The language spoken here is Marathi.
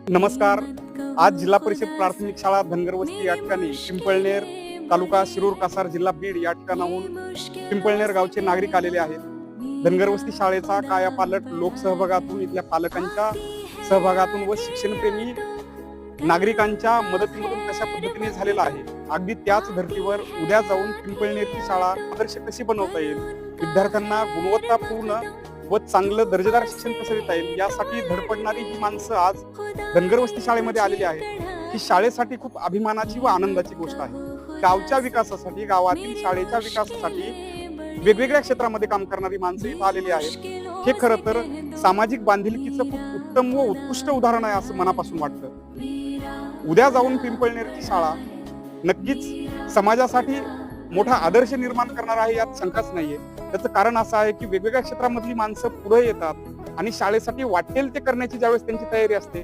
नमस्कार. आज जिल्हा परिषद प्राथमिक शाळा धनगरवस्ती या ठिकाणी पिंपळनेर तालुका शिरूर कासार जिल्हा बीड या ठिकाणाहून पिंपळनेर गावचे नागरिक आलेले आहेत. धनगरवस्ती शाळेचा कायापालट लोकसहभागातून, इथल्या पालकांच्या सहभागातून व शिक्षणप्रेमी नागरिकांच्या मदतीमधून कशा पद्धतीने झालेला आहे, अगदी त्याच धर्तीवर उद्या जाऊन पिंपळनेरची शाळा आदर्श कशी बनवता येईल, विद्यार्थ्यांना गुणवत्तापूर्ण व चांगलं दर्जेदार शिक्षण कसं देता येईल यासाठी धडपडणारी ही माणसं आज धनगरवस्ती शाळेमध्ये आलेली आहेत. ही शाळेसाठी खूप अभिमानाची व आनंदाची गोष्ट आहे. गावच्या विकासासाठी, गावातील शाळेच्या विकासासाठी वेगवेगळ्या क्षेत्रामध्ये काम करणारी माणसं इथं आलेली आहेत. हे खरं तर सामाजिक बांधिलकीचं खूप उत्तम व उत्कृष्ट उदाहरण आहे असं मनापासून वाटतं. उद्या जाऊन पिंपळनेरची शाळा नक्कीच समाजासाठी मोठा आदर्श निर्माण करणार आहे यात शंकाच नाहीये. त्याचं कारण असं आहे की वेगवेगळ्या क्षेत्रामधली माणसं पुढे येतात आणि शाळेसाठी वाटेल ते करण्याची ज्यावेळेस त्यांची तयारी असते